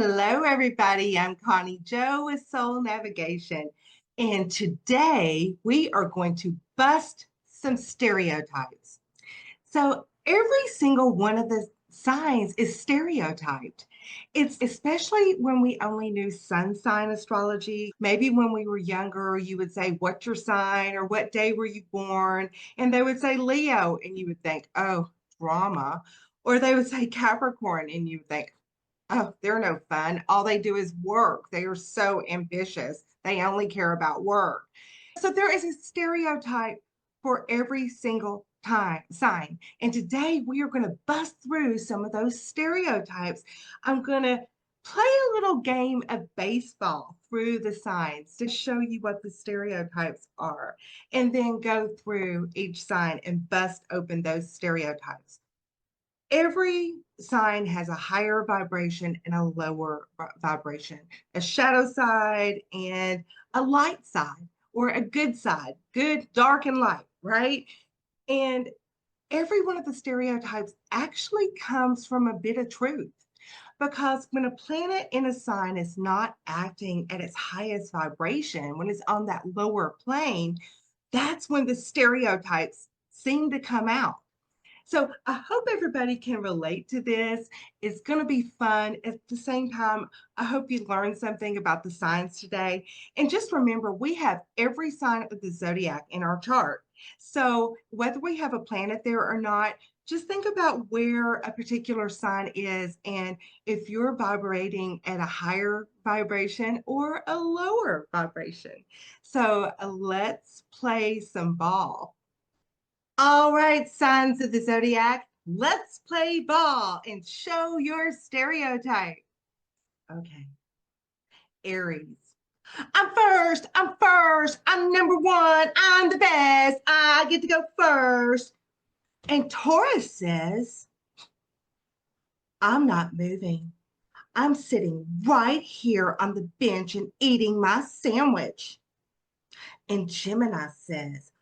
Hello, everybody. I'm Connie Joe with Soul Navigation. And today we are going to bust some stereotypes. So, every single one of the signs is stereotyped. It's especially when we only knew sun sign astrology. Maybe when we were younger, you would say, "What's your sign?" or "What day were you born?" And they would say Leo, and you would think, "Oh, drama." Or they would say Capricorn, and you would think, oh, they're no fun. All they do is work. They are so ambitious. They only care about work. So there is a stereotype for every single time sign. And today we are going to bust through some of those stereotypes. I'm going to play a little game of baseball through the signs to show you what the stereotypes are, and then go through each sign and bust open those stereotypes. Every sign has a higher vibration and a lower vibration, a shadow side and a light side, or a good side, good, dark, and light, right? And every one of the stereotypes actually comes from a bit of truth, because when a planet in a sign is not acting at its highest vibration, when it's on that lower plane, that's when the stereotypes seem to come out. So I hope everybody can relate to this. It's going to be fun. At the same time, I hope you learned something about the signs today. And just remember, we have every sign of the zodiac in our chart. So whether we have a planet there or not, just think about where a particular sign is and if you're vibrating at a higher vibration or a lower vibration. So let's play some ball. All right, signs of the zodiac, let's play ball and show your stereotype. Okay, Aries. I'm first, I'm number one, I'm the best, I get to go first. And Taurus says, I'm not moving. I'm sitting right here on the bench and eating my sandwich. And Gemini says,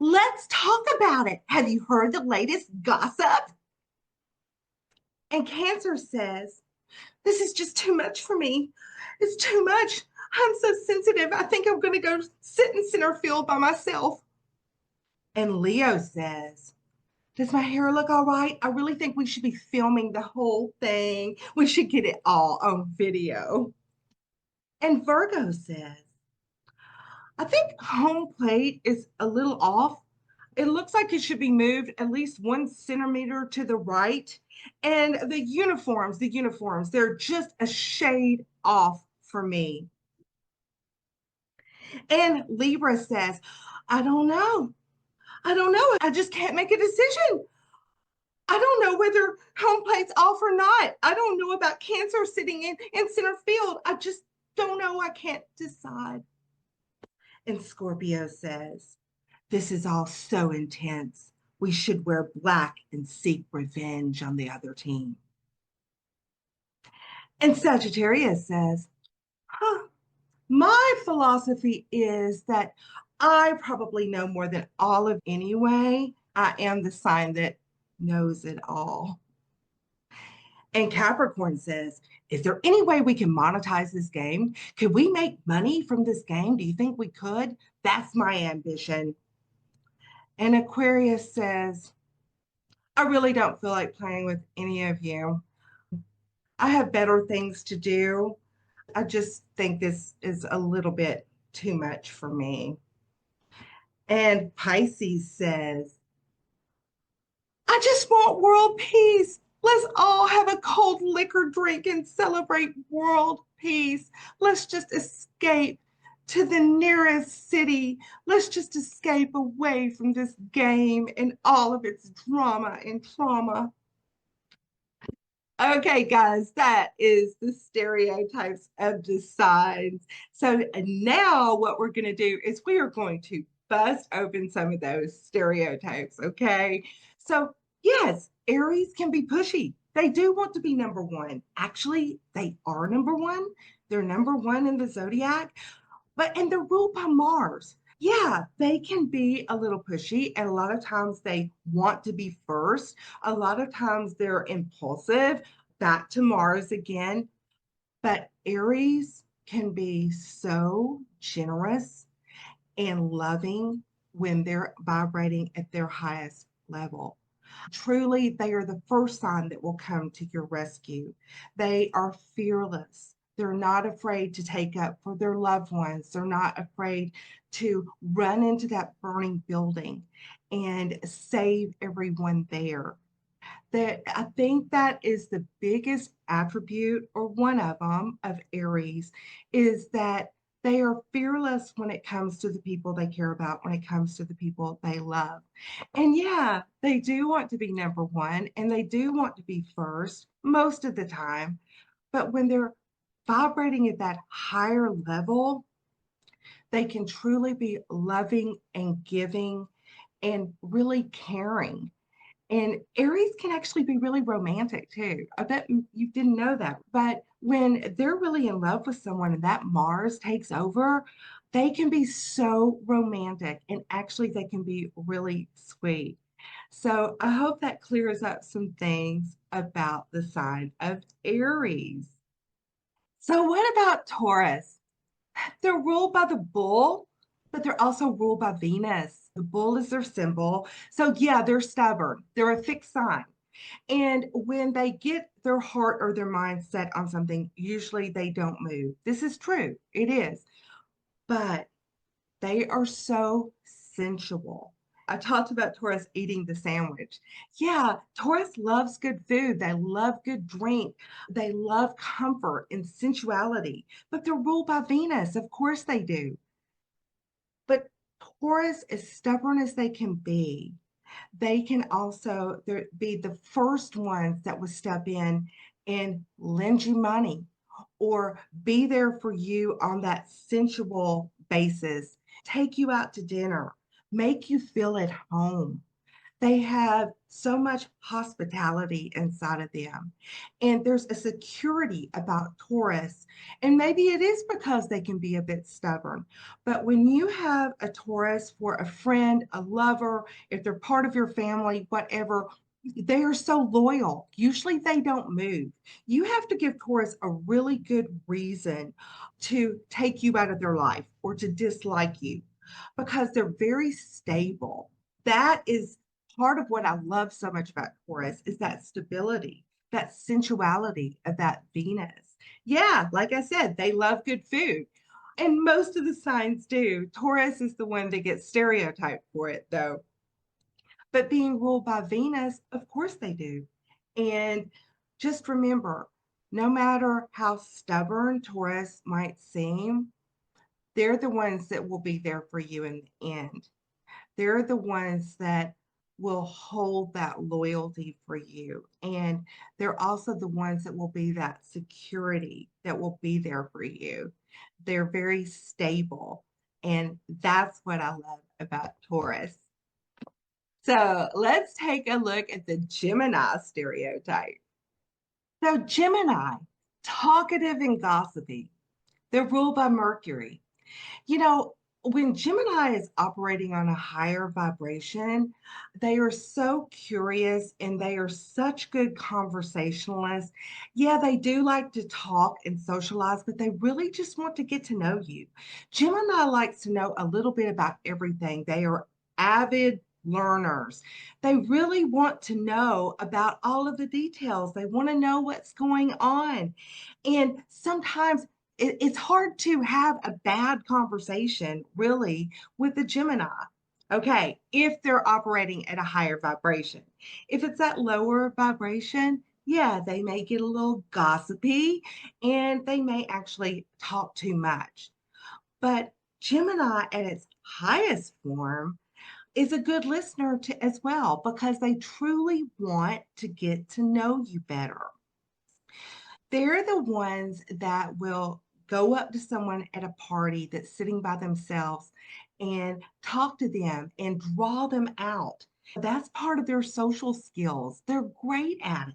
let's talk about it. Have you heard the latest gossip? And Cancer says, this is just too much for me. It's too much. I'm so sensitive. I think I'm going to go sit in center field by myself. And Leo says, does my hair look all right? I really think we should be filming the whole thing. We should get it all on video. And Virgo says, I think home plate is a little off. It looks like it should be moved at least 1 centimeter to the right. And the uniforms, they're just a shade off for me. And Libra says, I don't know. I just can't make a decision. I don't know whether home plate's off or not. I don't know about Cancer sitting in center field. I just don't know. I can't decide. And Scorpio says, this is all so intense. We should wear black and seek revenge on the other team. And Sagittarius says, my philosophy is that I probably know more than all of anyway. I am the sign that knows it all. And Capricorn says, is there any way we can monetize this game? Could we make money from this game? Do you think we could? That's my ambition. And Aquarius says, I really don't feel like playing with any of you. I have better things to do. I just think this is a little bit too much for me. And Pisces says, I just want world peace. Let's all have a cold liquor drink and celebrate world peace. Let's just escape to the nearest city. Let's just escape away from this game and all of its drama and trauma. Okay, guys, that is the stereotypes of the signs. So now what we're going to do is we are going to bust open some of those stereotypes, okay? So yes, Aries can be pushy. They do want to be number one. Actually, they are number one. They're number one in the zodiac, and they're ruled by Mars. Yeah, they can be a little pushy, and a lot of times they want to be first. A lot of times they're impulsive, back to Mars again. But Aries can be so generous and loving when they're vibrating at their highest level. Truly, they are the first sign that will come to your rescue. They are fearless. They're not afraid to take up for their loved ones. They're not afraid to run into that burning building and save everyone there. That I think that is the biggest attribute, or one of them, of Aries, is that they are fearless when it comes to the people they care about, when it comes to the people they love. And yeah, they do want to be number one and they do want to be first most of the time. But when they're vibrating at that higher level, they can truly be loving and giving and really caring. And Aries can actually be really romantic too. I bet you didn't know that. But when they're really in love with someone and that Mars takes over, they can be so romantic and actually they can be really sweet. So I hope that clears up some things about the sign of Aries. So, what about Taurus? They're ruled by the bull, but they're also ruled by Venus. The bull is their symbol. So, yeah, they're stubborn. They're a fixed sign. And when they get their heart or their mind set on something, usually they don't move. This is true. It is. But they are so sensual. I talked about Taurus eating the sandwich. Yeah, Taurus loves good food. They love good drink. They love comfort and sensuality, but they're ruled by Venus. Of course they do. But Taurus, as stubborn as they can be, they can also be the first ones that will step in and lend you money or be there for you on that sensual basis, take you out to dinner, make you feel at home. They have so much hospitality inside of them. And there's a security about Taurus. And maybe it is because they can be a bit stubborn. But when you have a Taurus for a friend, a lover, if they're part of your family, whatever, they are so loyal. Usually they don't move. You have to give Taurus a really good reason to take you out of their life or to dislike you because they're very stable. That is part of what I love so much about Taurus is that stability, that sensuality of that Venus. Yeah, like I said, they love good food. And most of the signs do. Taurus is the one that gets stereotyped for it, though. But being ruled by Venus, of course they do. And just remember, no matter how stubborn Taurus might seem, they're the ones that will be there for you in the end. They're the ones that will hold that loyalty for you. And they're also the ones that will be that security that will be there for you. They're very stable. And that's what I love about Taurus. So let's take a look at the Gemini stereotype. So, Gemini, talkative and gossipy, they're ruled by Mercury. You know, when Gemini is operating on a higher vibration, they are so curious and they are such good conversationalists. Yeah, they do like to talk and socialize, but they really just want to get to know you. Gemini likes to know a little bit about everything. They are avid learners. They really want to know about all of the details. They want to know what's going on. And sometimes it's hard to have a bad conversation really with the Gemini. Okay, if they're operating at a higher vibration. If it's at lower vibration, yeah, they may get a little gossipy and they may actually talk too much. But Gemini at its highest form is a good listener to as well because they truly want to get to know you better. They're the ones that will go up to someone at a party that's sitting by themselves and talk to them and draw them out. That's part of their social skills. They're great at it.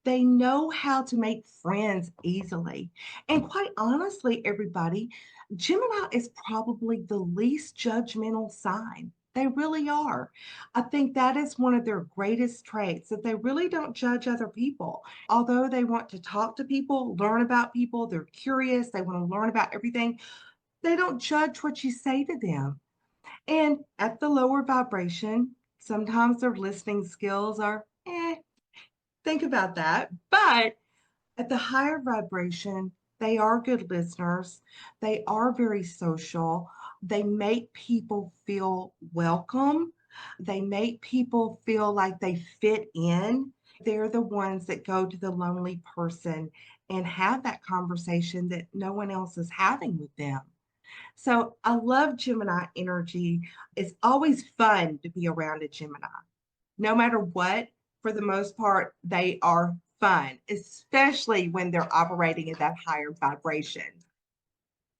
They know how to make friends easily. And quite honestly, everybody, Gemini is probably the least judgmental sign. They really are. I think that is one of their greatest traits, that they really don't judge other people. Although they want to talk to people, learn about people, they're curious, they want to learn about everything, they don't judge what you say to them. And at the lower vibration, sometimes their listening skills are, think about that. But at the higher vibration, they are good listeners. They are very social. They make people feel welcome. They make people feel like they fit in. They're the ones that go to the lonely person and have that conversation that no one else is having with them. So I love Gemini energy. It's always fun to be around a Gemini. No matter what, for the most part, they are fun, especially when they're operating at that higher vibration.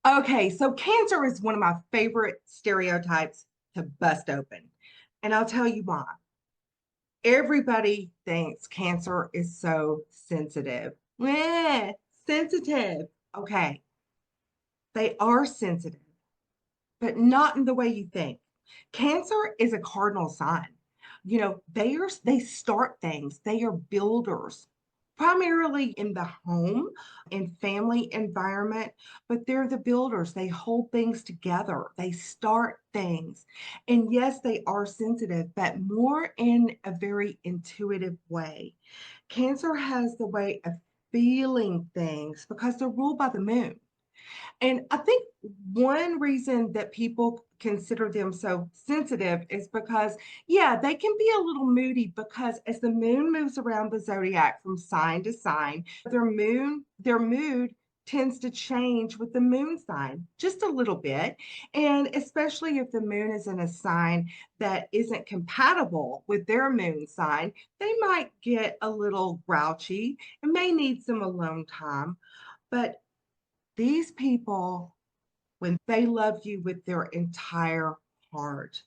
Okay, so Cancer is one of my favorite stereotypes to bust open. And I'll tell you why. Everybody thinks Cancer is so sensitive. Sensitive. Okay, they are sensitive, but not in the way you think. Cancer is a cardinal sign. You know, they start things. They are builders, primarily in the home and family environment, but they're the builders. They hold things together. They start things. And yes, they are sensitive, but more in a very intuitive way. Cancer has the way of feeling things because they're ruled by the moon. And I think one reason that people consider them so sensitive is because, yeah, they can be a little moody because as the moon moves around the zodiac from sign to sign, their mood tends to change with the moon sign just a little bit. And especially if the moon is in a sign that isn't compatible with their moon sign, they might get a little grouchy and may need some alone time. But these people, when they love you with their entire heart,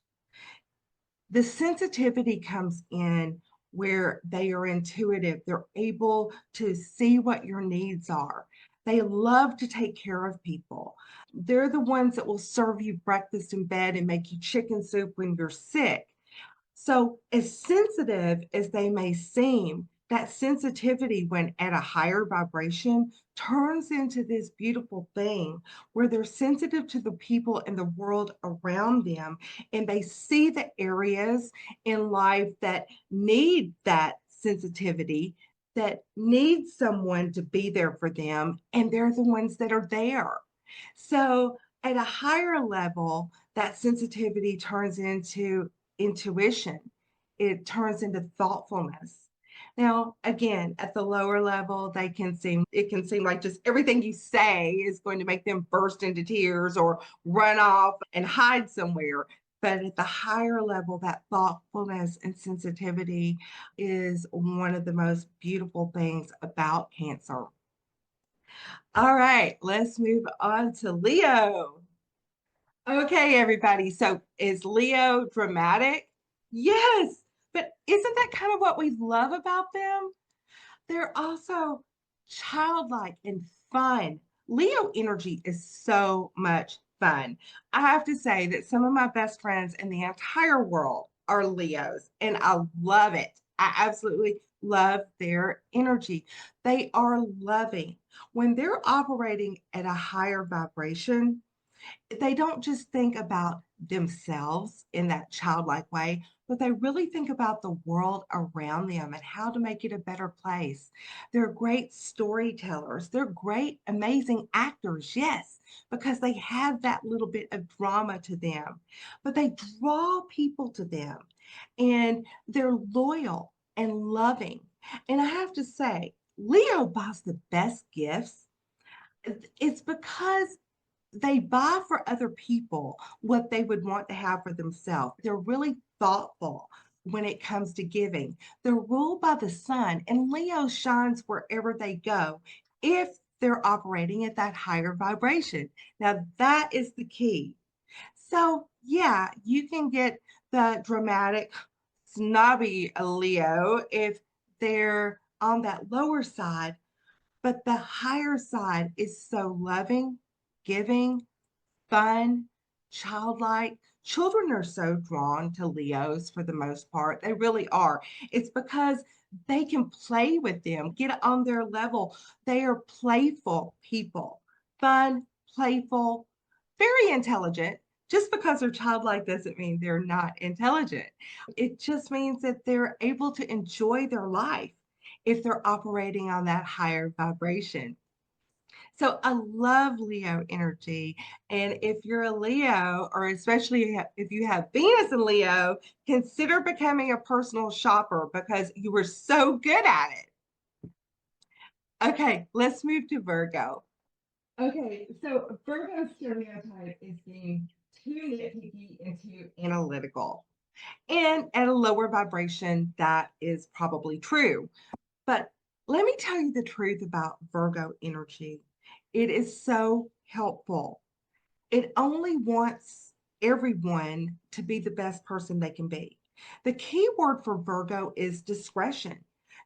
the sensitivity comes in where they are intuitive. They're able to see what your needs are. They love to take care of people. They're the ones that will serve you breakfast in bed and make you chicken soup when you're sick. So, as sensitive as they may seem, that sensitivity, when at a higher vibration, turns into this beautiful thing where they're sensitive to the people in the world around them and they see the areas in life that need that sensitivity, that need someone to be there for them, and they're the ones that are there. So, at a higher level, that sensitivity turns into intuition. It turns into thoughtfulness. Now, again, at the lower level, it can seem like just everything you say is going to make them burst into tears or run off and hide somewhere. But at the higher level, that thoughtfulness and sensitivity is one of the most beautiful things about Cancer. All right, let's move on to Leo. Okay, everybody. So is Leo dramatic? Yes, but isn't that kind of what we love about them? They're also childlike and fun. Leo energy is so much fun. I have to say that some of my best friends in the entire world are Leos, and I love it. I absolutely love their energy. They are loving. When they're operating at a higher vibration, they don't just think about themselves in that childlike way, but they really think about the world around them and how to make it a better place. They're great storytellers. They're great, amazing actors, yes, because they have that little bit of drama to them, but they draw people to them and they're loyal and loving. And I have to say, Leo buys the best gifts. It's because they buy for other people what they would want to have for themselves. They're really thoughtful when it comes to giving. They're ruled by the sun, and Leo shines wherever they go if they're operating at that higher vibration. Now, that is the key. So, yeah, you can get the dramatic, snobby Leo if they're on that lower side, but the higher side is so loving, giving, fun, childlike, children are so drawn to Leos for the most part. They really are. It's because they can play with them, get on their level. They are playful people, fun, playful, very intelligent. Just because they're childlike doesn't mean they're not intelligent. It just means that they're able to enjoy their life if they're operating on that higher vibration. So I love Leo energy. And if you're a Leo, or especially if you have Venus in Leo, consider becoming a personal shopper because you were so good at it. Okay, let's move to Virgo. Okay, so Virgo stereotype is being too nitpicky and too analytical. And at a lower vibration, that is probably true. But let me tell you the truth about Virgo energy. It is so helpful. It only wants everyone to be the best person they can be. The key word for Virgo is discretion.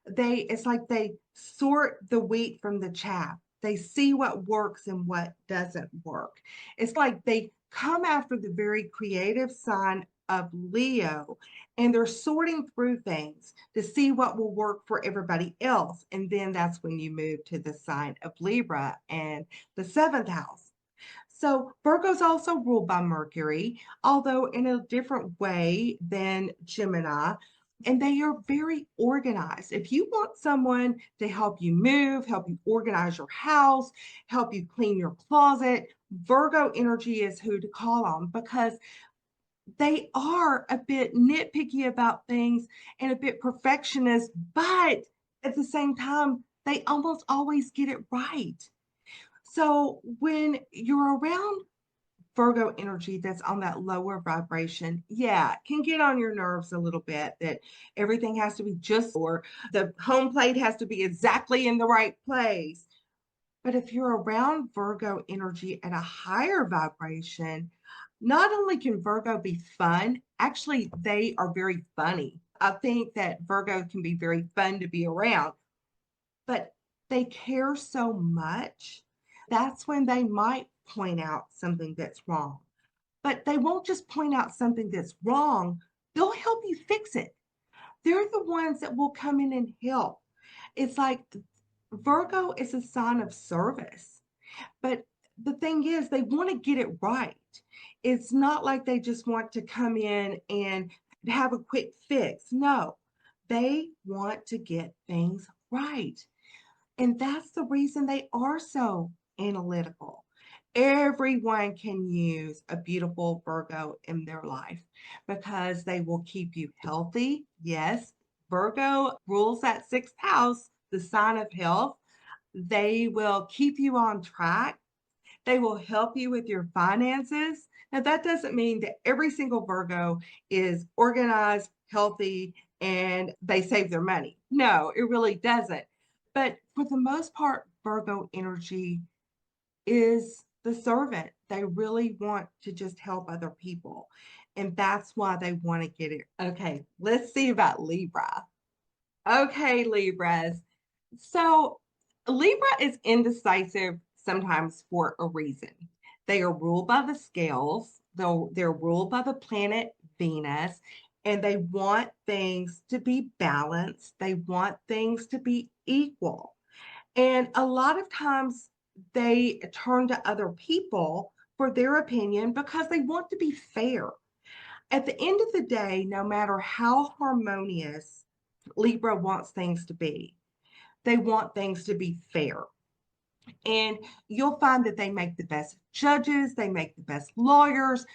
It's like they sort the wheat from the chaff. They see what works and what doesn't work. It's like they come after the very creative sign of Leo and they're sorting through things to see what will work for everybody else. And then that's when you move to the sign of Libra and the seventh house. So Virgo's also ruled by Mercury, although in a different way than Gemini. And they are very organized. If you want someone to help you move, help you organize your house, help you clean your closet, Virgo energy is who to call on because they are a bit nitpicky about things and a bit perfectionist, but at the same time, they almost always get it right. So when you're around Virgo energy that's on that lower vibration, yeah, can get on your nerves a little bit that everything has to be just, or the home plate has to be exactly in the right place. But if you're around Virgo energy at a higher vibration, not only can Virgo be fun, actually, they are very funny. I think that Virgo can be very fun to be around, but they care so much. That's when they might point out something that's wrong. But they won't just point out something that's wrong, they'll help you fix it. They're the ones that will come in and help. It's like Virgo is a sign of service. But the thing is, they want to get it right. It's not like they just want to come in and have a quick fix. No, they want to get things right. And that's the reason they are so analytical. Everyone can use a beautiful Virgo in their life because they will keep you healthy. Yes, Virgo rules that sixth house, the sign of health. They will keep you on track. They will help you with your finances. Now, that doesn't mean that every single Virgo is organized, healthy, and they save their money. No, it really doesn't. But for the most part, Virgo energy is the servant. They really want to just help other people. And that's why they want to get it. Okay, let's see about Libra. Okay, Libras. So Libra is indecisive sometimes for a reason. They are ruled by the scales, though they're ruled by the planet Venus, and they want things to be balanced. They want things to be equal. And a lot of times they turn to other people for their opinion because they want to be fair. At the end of the day, no matter how harmonious Libra wants things to be, they want things to be fair. And you'll find that they make the best judges, they make the best lawyers.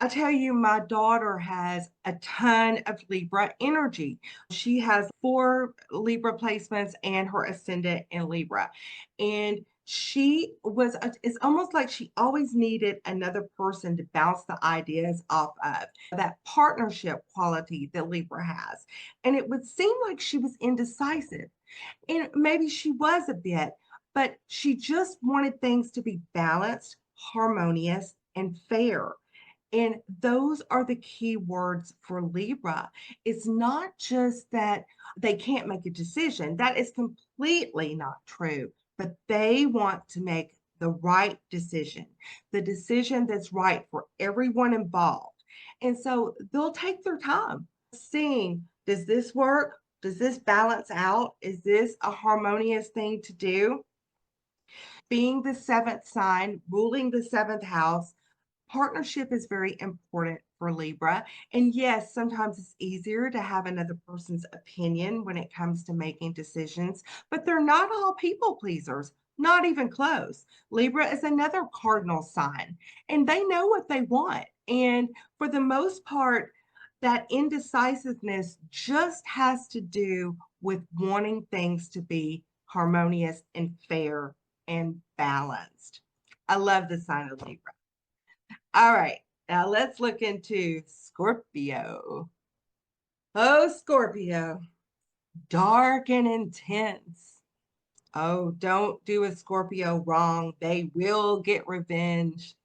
I tell you, my daughter has a ton of Libra energy. She has 4 Libra placements and her ascendant in Libra. And it's almost like she always needed another person to bounce the ideas off of, that partnership quality that Libra has. And it would seem like she was indecisive. And maybe she was a bit, but she just wanted things to be balanced, harmonious, and fair. And those are the key words for Libra. It's not just that they can't make a decision. That is completely not true, but they want to make the right decision, the decision that's right for everyone involved. And so they'll take their time seeing, does this work? Does this balance out? Is this a harmonious thing to do? Being the seventh sign, ruling the seventh house, partnership is very important for Libra. And yes, sometimes it's easier to have another person's opinion when it comes to making decisions, but they're not all people pleasers, not even close. Libra is another cardinal sign, and they know what they want. And for the most part, that indecisiveness just has to do with wanting things to be harmonious and fair and balanced. I love the sign of Libra. All right, now let's look into Scorpio. Oh, Scorpio, dark and intense. Oh, don't do a Scorpio wrong. They will get revenge.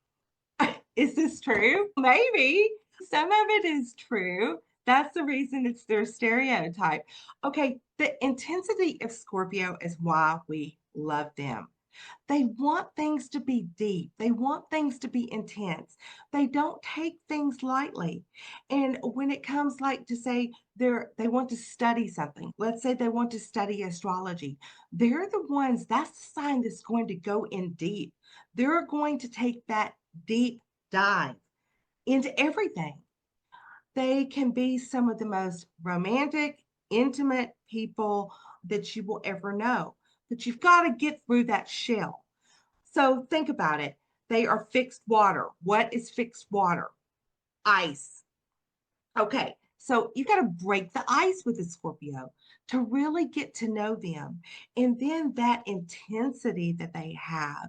Is this true? Maybe. Some of it is true. That's the reason it's their stereotype. Okay, the intensity of Scorpio is why we love them. They want things to be deep. They want things to be intense. They don't take things lightly. And when it comes like to say they want to study something, let's say they want to study astrology, they're the ones, that's the sign that's going to go in deep. They're going to take that deep dive into everything. They can be some of the most romantic, intimate people that you will ever know. But you've got to get through that shell. So think about it. They are fixed water. What is fixed water? Ice. Okay, so you got to break the ice with a Scorpio to really get to know them. And then that intensity that they have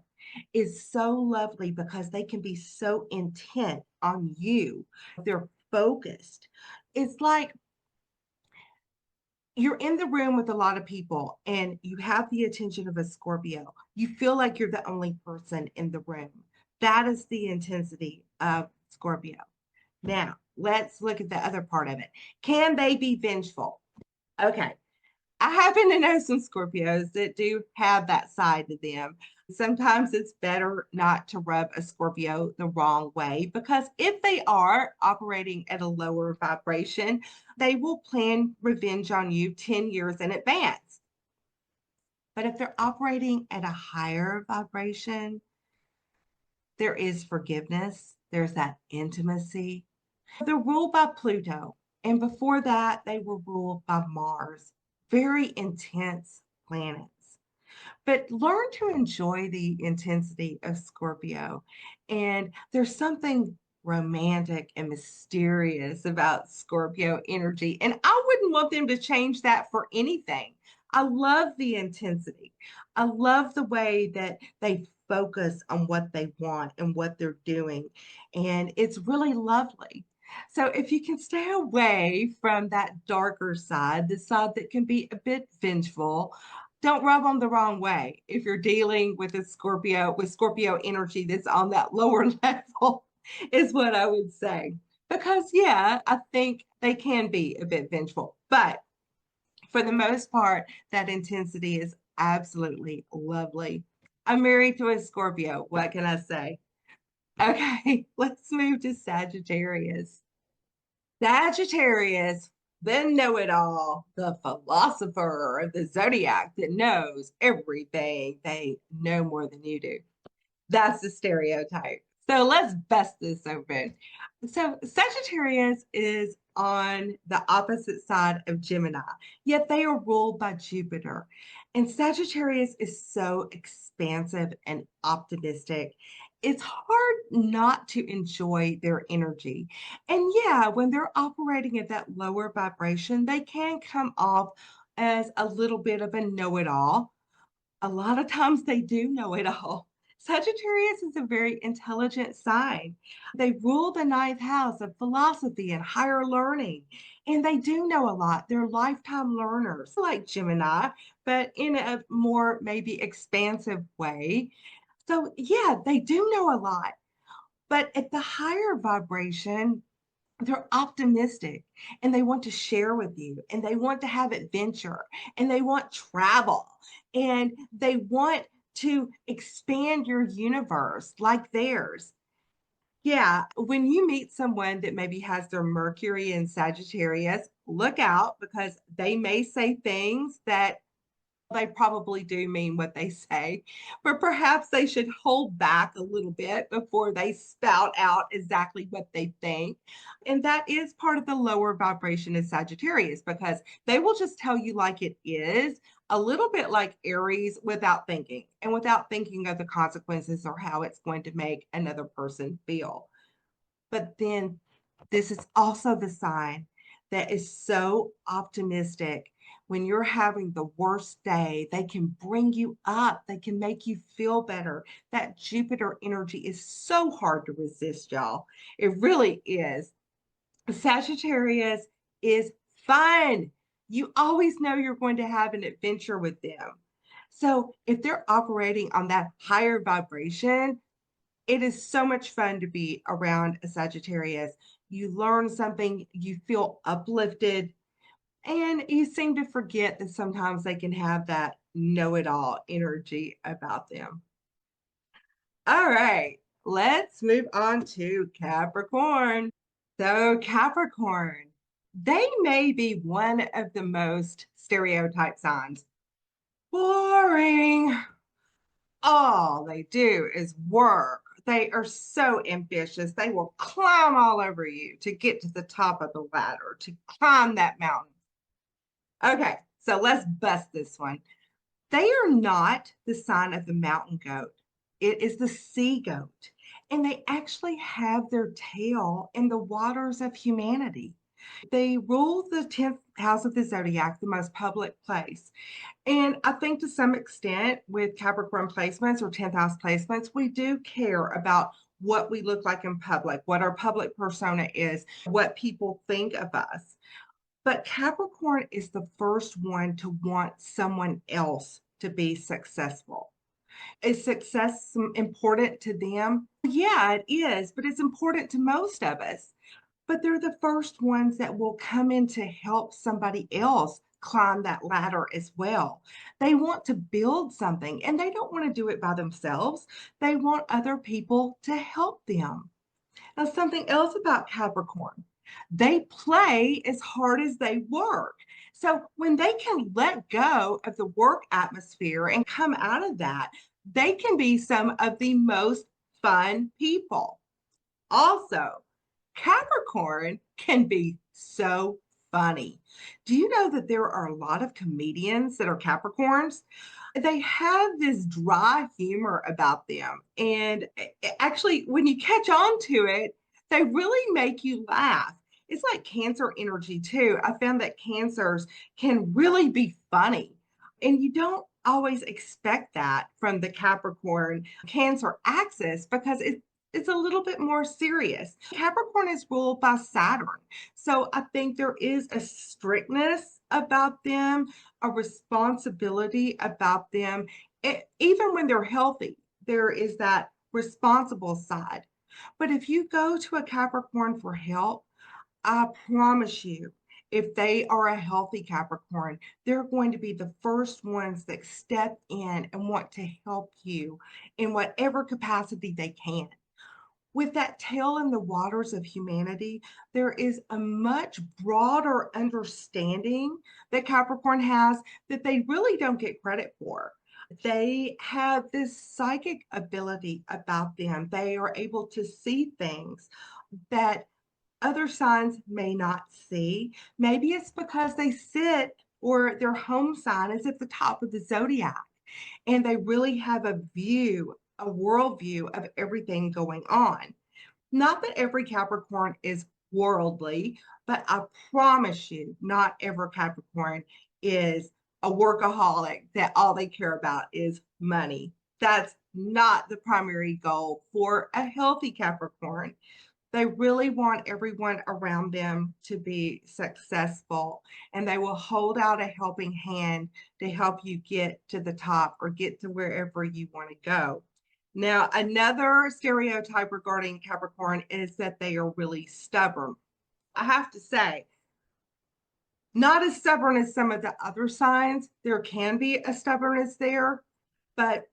is so lovely because they can be so intent on you. They're focused. It's like you're in the room with a lot of people and you have the attention of a Scorpio. You feel like you're the only person in the room. That is the intensity of Scorpio. Now, let's look at the other part of it. Can they be vengeful? Okay. I happen to know some Scorpios that do have that side to them. Sometimes it's better not to rub a Scorpio the wrong way because if they are operating at a lower vibration, they will plan revenge on you 10 years in advance. But if they're operating at a higher vibration, there is forgiveness, there's that intimacy. They're ruled by Pluto, and before that, they were ruled by Mars. Very intense planets. But learn to enjoy the intensity of Scorpio. And there's something romantic and mysterious about Scorpio energy. And I wouldn't want them to change that for anything. I love the intensity. I love the way that they focus on what they want and what they're doing. And it's really lovely. So if you can stay away from that darker side, the side that can be a bit vengeful, don't rub them the wrong way if you're dealing with a Scorpio, with Scorpio energy that's on that lower level, is what I would say. Because, yeah, I think they can be a bit vengeful. But for the most part, that intensity is absolutely lovely. I'm married to a Scorpio. What can I say? Okay, let's move to Sagittarius. Sagittarius, the know it all, the philosopher of the zodiac that knows everything. They know more than you do. That's the stereotype. So let's bust this open. So Sagittarius is on the opposite side of Gemini, yet they are ruled by Jupiter. And Sagittarius is so expansive and optimistic. It's hard not to enjoy their energy. And yeah, when they're operating at that lower vibration, they can come off as a little bit of a know it all. A lot of times they do know it all. Sagittarius is a very intelligent sign. They rule the ninth house of philosophy and higher learning, and they do know a lot. They're lifetime learners, like Gemini, but in a more maybe expansive way. So, yeah, they do know a lot. But at the higher vibration, they're optimistic and they want to share with you and they want to have adventure and they want travel and they want to expand your universe like theirs. Yeah, when you meet someone that maybe has their Mercury in Sagittarius, look out because they may say things that they probably do mean what they say, but perhaps they should hold back a little bit before they spout out exactly what they think. And that is part of the lower vibration of Sagittarius because they will just tell you like it is, a little bit like Aries without thinking and without thinking of the consequences or how it's going to make another person feel. But then this is also the sign that is so optimistic. When you're having the worst day, they can bring you up. They can make you feel better. That Jupiter energy is so hard to resist, y'all. It really is. Sagittarius is fun. You always know you're going to have an adventure with them. So if they're operating on that higher vibration, it is so much fun to be around a Sagittarius. You learn something, you feel uplifted, and you seem to forget that sometimes they can have that know it all energy about them. All right, let's move on to Capricorn. So, Capricorn, they may be one of the most stereotype signs. Boring. All they do is work. They are so ambitious. They will climb all over you to get to the top of the ladder, to climb that mountain. Okay, so let's bust this one. They are not the sign of the mountain goat, it is the sea goat. And they actually have their tail in the waters of humanity. They rule the 10th house of the zodiac, the most public place. And I think to some extent with Capricorn placements or 10th house placements, we do care about what we look like in public, what our public persona is, what people think of us. But Capricorn is the first one to want someone else to be successful. Is success important to them? Yeah, it is, but it's important to most of us. But they're the first ones that will come in to help somebody else climb that ladder as well. They want to build something and they don't want to do it by themselves. They want other people to help them. Now, something else about Capricorn, they play as hard as they work. So when they can let go of the work atmosphere and come out of that, they can be some of the most fun people. Also, Capricorn can be so funny. Do you know that there are a lot of comedians that are Capricorns? They have this dry humor about them. And actually, when you catch on to it, they really make you laugh. It's like Cancer energy, too. I found that Cancers can really be funny. And you don't always expect that from the Capricorn Cancer axis because it's a little bit more serious. Capricorn is ruled by Saturn. So I think there is a strictness about them, a responsibility about them. Even when they're healthy, there is that responsible side. But if you go to a Capricorn for help, I promise you, if they are a healthy Capricorn, they're going to be the first ones that step in and want to help you in whatever capacity they can. With that tail in the waters of humanity, there is a much broader understanding that Capricorn has that they really don't get credit for. They have this psychic ability about them. They are able to see things that other signs may not see. Maybe it's because they sit or their home sign is at the top of the zodiac and they really have a view, a worldview of everything going on. Not that every Capricorn is worldly, but I promise you, not every Capricorn is a workaholic that all they care about is money. That's not the primary goal for a healthy Capricorn. They really want everyone around them to be successful, and they will hold out a helping hand to help you get to the top or get to wherever you want to go. Now, another stereotype regarding Capricorn is that they are really stubborn. I have to say, not as stubborn as some of the other signs. There can be a stubbornness there, but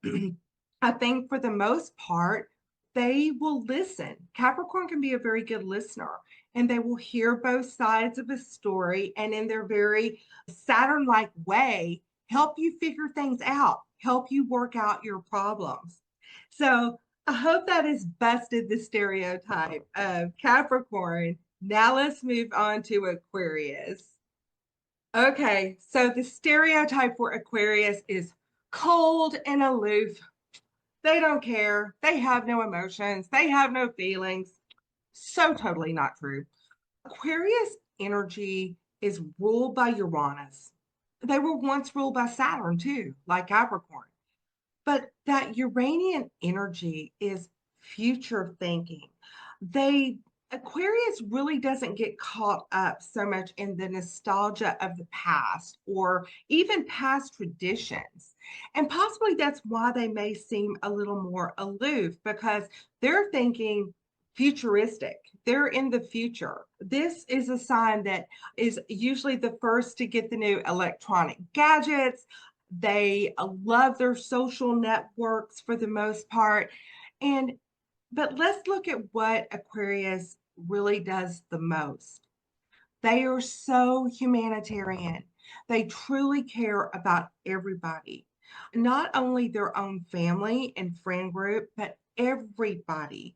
I think for the most part, they will listen. Capricorn can be a very good listener, and they will hear both sides of a story and in their very Saturn-like way help you figure things out, help you work out your problems. So I hope that has busted the stereotype of Capricorn. Now let's move on to Aquarius. Okay, so the stereotype for Aquarius is cold and aloof. They don't care. They have no emotions. They have no feelings. So totally not true. Aquarius energy is ruled by Uranus. They were once ruled by Saturn too, like Capricorn. But that Uranian energy is future thinking. They Aquarius really doesn't get caught up so much in the nostalgia of the past or even past traditions. And possibly that's why they may seem a little more aloof because they're thinking futuristic. They're in the future. This is a sign that is usually the first to get the new electronic gadgets. They love their social networks for the most part. And but let's look at what Aquarius really does the most. They are so humanitarian. They truly care about everybody, not only their own family and friend group, but everybody.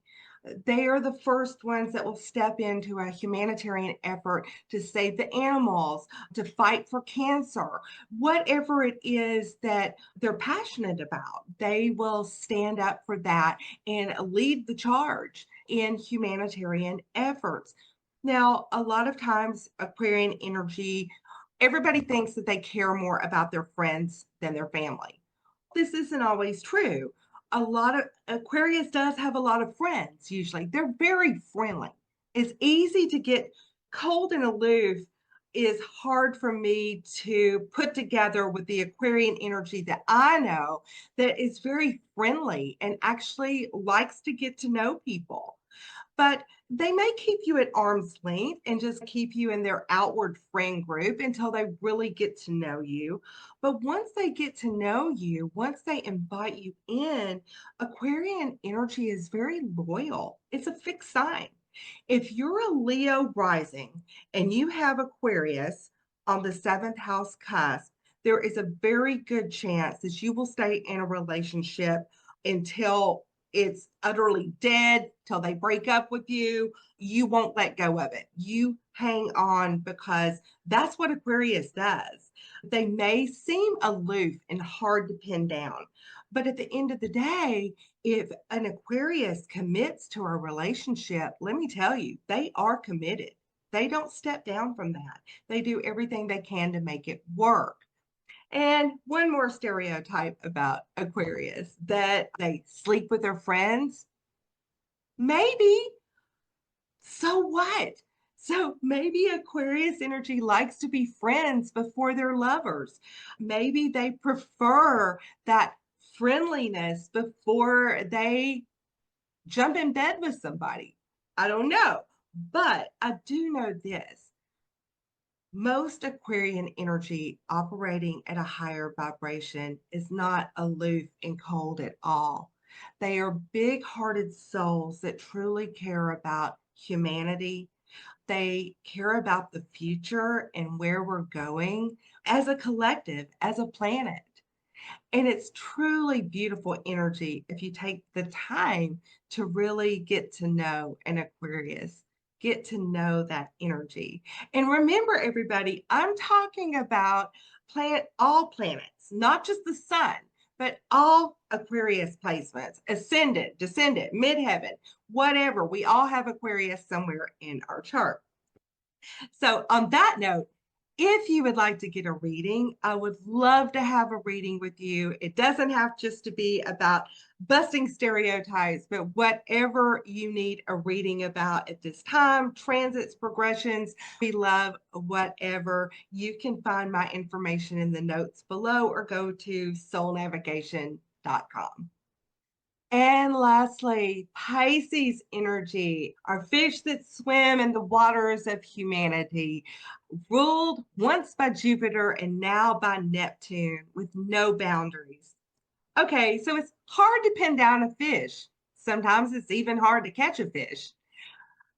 They are the first ones that will step into a humanitarian effort to save the animals, to fight for cancer, whatever it is that they're passionate about. They will stand up for that and lead the charge in humanitarian efforts. Now, a lot of times, Aquarian energy, everybody thinks that they care more about their friends than their family. This isn't always true. A lot of Aquarius does have a lot of friends, usually. They're very friendly. It's easy to get cold and aloof, is hard for me to put together with the Aquarian energy that I know that is very friendly and actually likes to get to know people. But they may keep you at arm's length and just keep you in their outward friend group until they really get to know you. But once they get to know you, once they invite you in, Aquarian energy is very loyal. It's a fixed sign. If you're a Leo rising and you have Aquarius on the seventh house cusp, there is a very good chance that you will stay in a relationship until it's utterly dead, till they break up with you. You won't let go of it. You hang on because that's what Aquarius does. They may seem aloof and hard to pin down, but at the end of the day, if an Aquarius commits to a relationship, let me tell you, they are committed. They don't step down from that. They do everything they can to make it work. And one more stereotype about Aquarius, that they sleep with their friends. Maybe. So what? So maybe Aquarius energy likes to be friends before they're lovers. Maybe they prefer that friendliness before they jump in bed with somebody. I don't know. But I do know this. Most Aquarian energy operating at a higher vibration is not aloof and cold at all. They are big hearted souls that truly care about humanity. They care about the future and where we're going as a collective, as a planet. And it's truly beautiful energy if you take the time to really get to know an Aquarius, get to know that energy. And remember, everybody, I'm talking about all planets, not just the sun, but all Aquarius placements, ascendant, descendant, midheaven, whatever. We all have Aquarius somewhere in our chart. So, on that note, if you would like to get a reading, I would love to have a reading with you. It doesn't have just to be about busting stereotypes, but whatever you need a reading about at this time, transits, progressions, we love whatever. You can find my information in the notes below or go to soulnavigation.com. And lastly, Pisces energy, our fish that swim in the waters of humanity, ruled once by Jupiter and now by Neptune with no boundaries. Okay, so it's hard to pin down a fish. Sometimes it's even hard to catch a fish.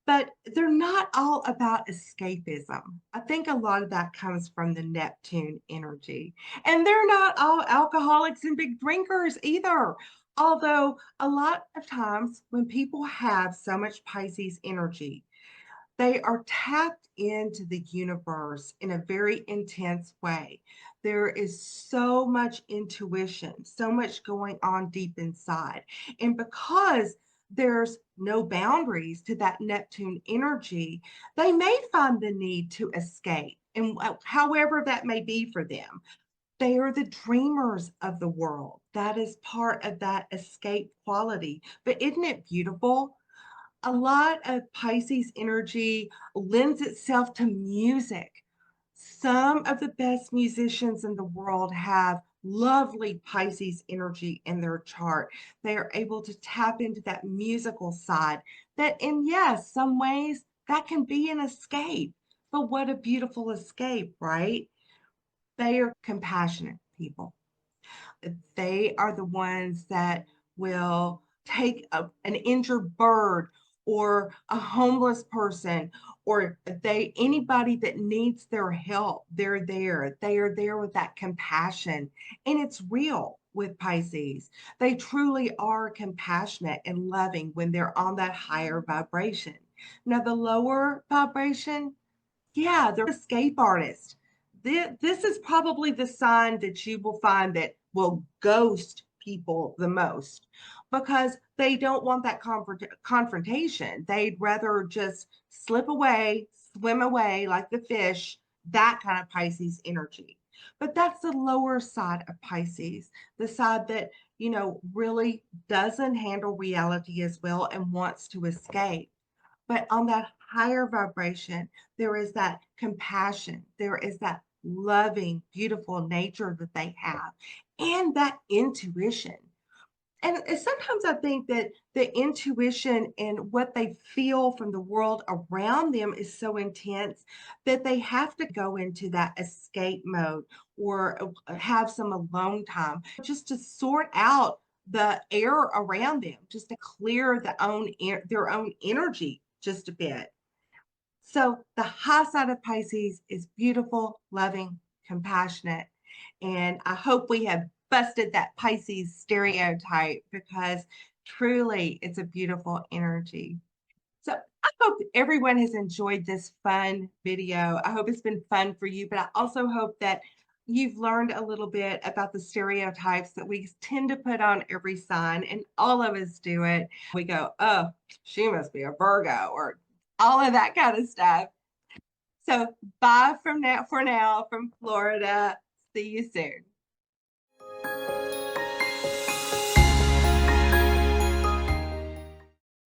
But they're not all about escapism. I think a lot of that comes from the Neptune energy. And they're not all alcoholics and big drinkers either. Although a lot of times when people have so much Pisces energy, they are tapped into the universe in a very intense way. There is so much intuition, so much going on deep inside. And because there's no boundaries to that Neptune energy, they may find the need to escape, and however that may be for them. They are the dreamers of the world. That is part of that escape quality. But isn't it beautiful? A lot of Pisces energy lends itself to music. Some of the best musicians in the world have lovely Pisces energy in their chart. They are able to tap into that musical side that, in yes, some ways that can be an escape. But what a beautiful escape, right? They are compassionate people. They are the ones that will take an injured bird or a homeless person, or anybody that needs their help. They're there. They are there with that compassion. And it's real with Pisces. They truly are compassionate and loving when they're on that higher vibration. Now, the lower vibration, yeah, they're escape artists. This is probably the sign that you will find that will ghost people the most, because they don't want that confrontation. They'd rather just slip away, swim away like the fish, that kind of Pisces energy. But that's the lower side of Pisces, the side that, really doesn't handle reality as well and wants to escape. But on that higher vibration, there is that compassion, there is that loving, beautiful nature that they have, and that intuition. And sometimes I think that the intuition and what they feel from the world around them is so intense that they have to go into that escape mode or have some alone time just to sort out the air around them, just to clear their own energy just a bit. So the high side of Pisces is beautiful, loving, compassionate. And I hope we have busted that Pisces stereotype, because truly it's a beautiful energy. So I hope everyone has enjoyed this fun video. I hope it's been fun for you, but I also hope that you've learned a little bit about the stereotypes that we tend to put on every sign, and all of us do it. We go, oh, she must be a Virgo, or all of that kind of stuff. So bye for now from Florida. See you soon.